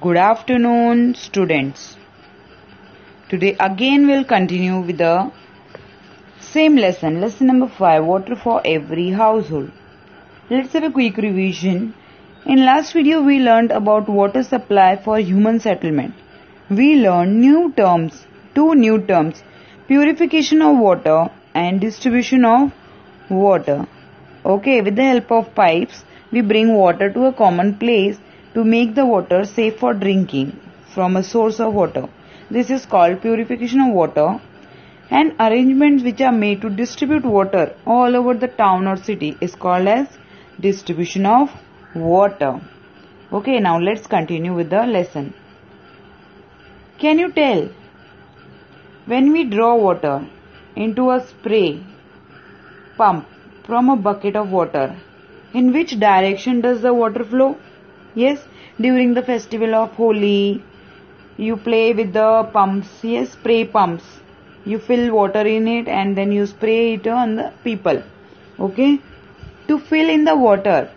Good afternoon, students. Today again we'll continue with the same lesson number 5, water for every household. Let's have a quick revision. In last video we learned about water supply for human settlement. We learned two new terms, purification of water and distribution of water. Okay, with the help of pipes, we bring water to a common place to make the water safe for drinking from a source of water. This is called purification of water. And arrangements which are made to distribute water all over the town or city is called as distribution of water. Okay, now let's continue with the lesson. Can you tell, when we draw water into a spray pump from a bucket of water, in which direction does the water flow? Yes, during the festival of Holi, you play with the pumps, yes, spray pumps. You fill water in it and then you spray it on the people. Okay, to fill in the water.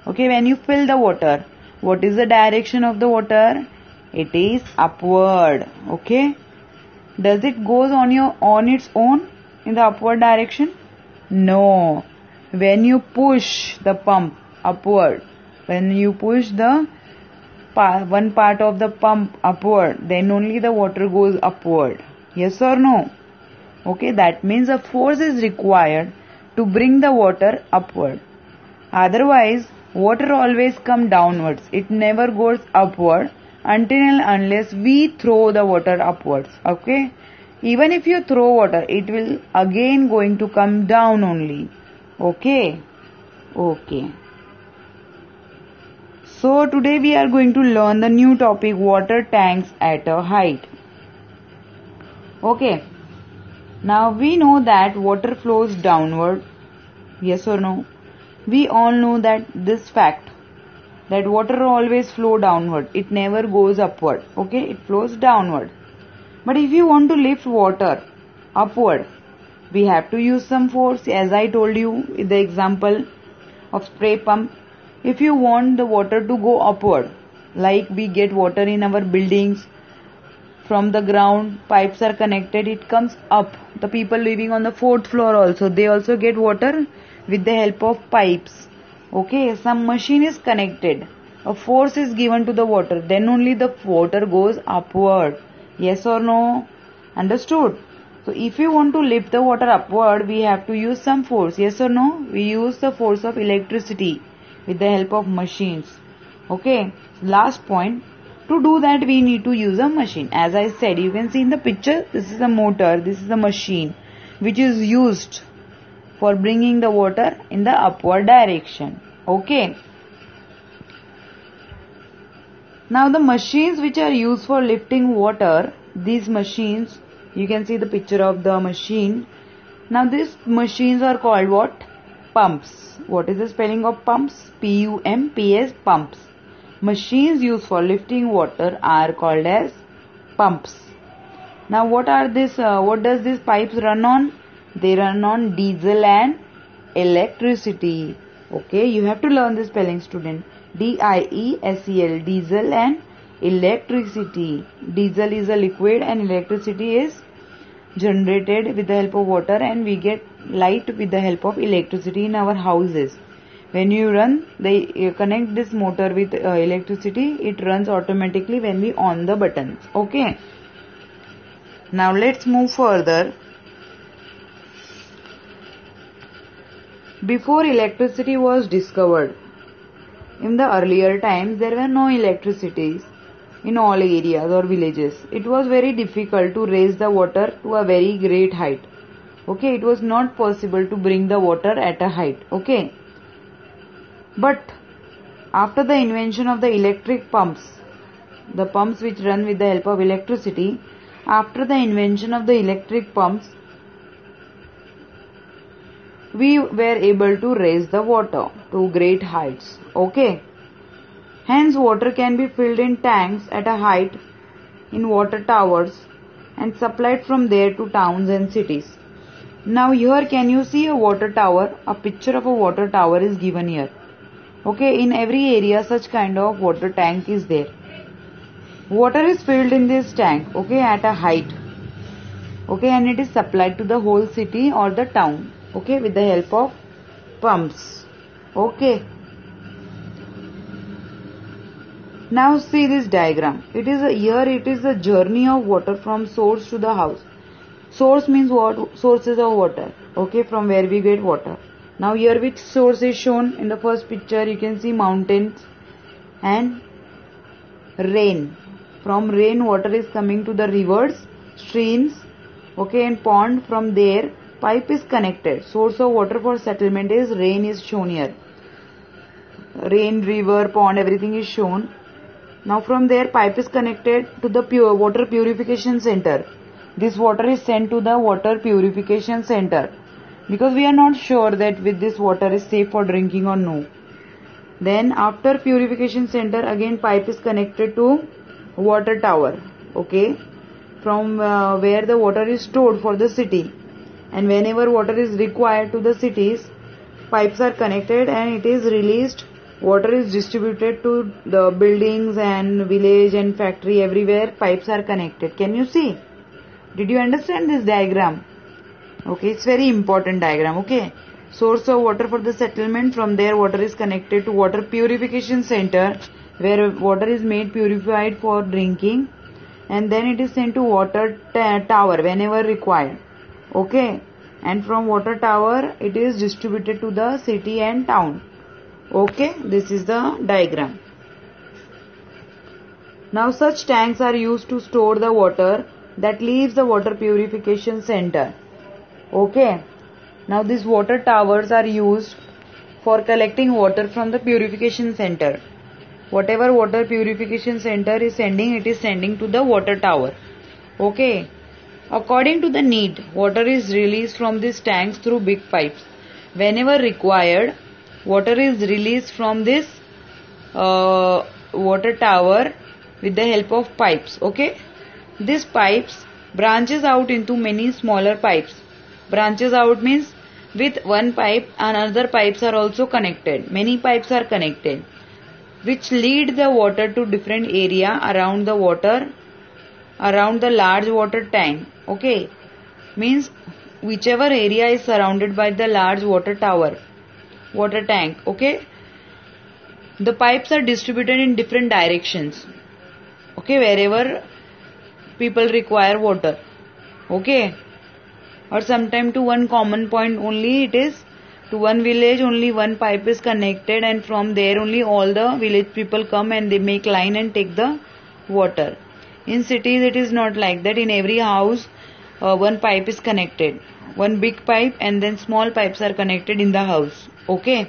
Okay, when you fill the water, what is the direction of the water? It is upward. Okay, does it goes on its own in the upward direction? No. When you push the pump upward, when you push the one part of the pump upward, then only the water goes upward. Yes or no? Okay, that means a force is required to bring the water upward. Otherwise, water always comes downwards. It never goes upward until unless we throw the water upwards. Okay? Even if you throw water, it will again going to come down only. Okay? Okay. So today we are going to learn the new topic, water tanks at a height. Okay. Now we know that water flows downward. Yes or no? We all know that this fact, that water always flow downward. It never goes upward. Okay, it flows downward. But if you want to lift water upward, we have to use some force, as I told you in the example of spray pump. If you want the water to go upward, like we get water in our buildings, from the ground, pipes are connected, it comes up. The people living on the 4th floor also, they also get water with the help of pipes. Okay, some machine is connected. A force is given to the water, then only the water goes upward. Yes or no? Understood? So if you want to lift the water upward, we have to use some force. Yes or no? We use the force of electricity with the help of machines. Okay, last point. To do that, we need to use a machine. As I said, you can see in the picture, this is a motor, this is a machine which is used for bringing the water in the upward direction. Okay. Now the machines which are used for lifting water, these machines, you can see the picture of the machine. Now these machines are called what? Pumps. What is the spelling of pumps? P-U-M-P-S, pumps. Machines used for lifting water are called as pumps. Now what does these pipes run on? They run on diesel and electricity. Okay, you have to learn the spelling, student. D-I-E-S-E-L, diesel and electricity. Diesel is a liquid and electricity is generated with the help of water, and we get light with the help of electricity in our houses. When you connect this motor with electricity, it runs automatically when we on the buttons. Okay. Now let's move further. Before electricity was discovered, in the earlier times, there were no electricities in all areas or villages. It was very difficult to raise the water to a very great height. Okay, it was not possible to bring the water at a height. Okay. But after the invention of the electric pumps, the pumps which run with the help of electricity, after the invention of the electric pumps, we were able to raise the water to great heights. Okay. Hence, water can be filled in tanks at a height in water towers and supplied from there to towns and cities. Now here can you see a water tower? A picture of a water tower is given here. Okay, in every area such kind of water tank is there. Water is filled in this tank, okay, at a height, okay, and it is supplied to the whole city or the town, okay, with the help of pumps, okay. Now see this diagram. It is a journey of water from source to the house. Source means what? Sources of water, okay, from where we get water. Now here which source is shown in the first picture? You can see mountains and rain. From rain water is coming to the rivers, streams, okay, and pond. From there pipe is connected. Source of water for settlement is rain is shown here. Rain, river, pond, everything is shown. Now from there pipe is connected to the pure water purification center. This water is sent to the water purification center because we are not sure that with this water is safe for drinking or no. Then after purification center again pipe is connected to water tower, okay, from where the water is stored for the city, and whenever water is required to the cities, pipes are connected and it is released. Water is distributed to the buildings and village and factory, everywhere pipes are connected. Can you see? Did you understand this diagram? Okay, it's very important diagram, okay. Source of water for the settlement, from there water is connected to water purification center where water is made purified for drinking, and then it is sent to water tower whenever required, okay, and from water tower it is distributed to the city and town, okay. This is the diagram. Now such tanks are used to store the water that leaves the water purification center, okay. Now these water towers are used for collecting water from the purification center. Whatever water purification center is sending, it is sending to the water tower, okay. According to the need, water is released from these tanks through big pipes. Whenever required, water is released from this water tower with the help of pipes, okay. These pipes branches out into many smaller pipes. Branches out means with one pipe another pipes are also connected. Many pipes are connected, which lead the water to different area around the water, around the large water tank, okay. Means whichever area is surrounded by the large water tower, water tank, okay. The pipes are distributed in different directions, okay, wherever people require water, okay. Or sometime to one common point only, it is to one village only one pipe is connected, and from there only all the village people come and they make line and take the water. In cities it is not like that. In every house one pipe is connected, one big pipe, and then small pipes are connected in the house, okay.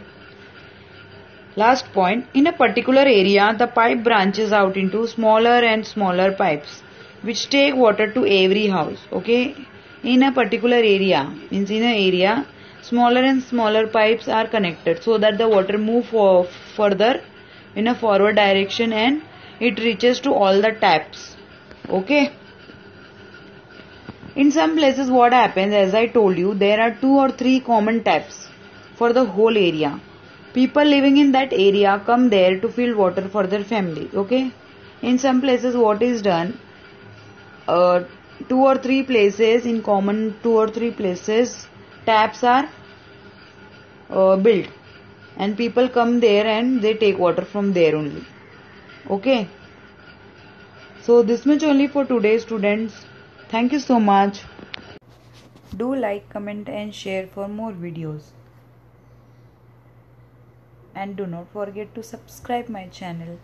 Last point, in a particular area the pipe branches out into smaller and smaller pipes which take water to every house, okay. In a particular area, means in an area, smaller and smaller pipes are connected so that the water move further in a forward direction and it reaches to all the taps, okay. In some places what happens, as I told you, there are 2 or 3 common taps for the whole area. People living in that area come there to fill water for their family, okay. In some places what is done, 2 or 3 places, in common 2 or 3 places taps are built and people come there and they take water from there only, okay. So this much only for today, students. Thank you so much. Do like, comment and share for more videos, and do not forget to subscribe my channel.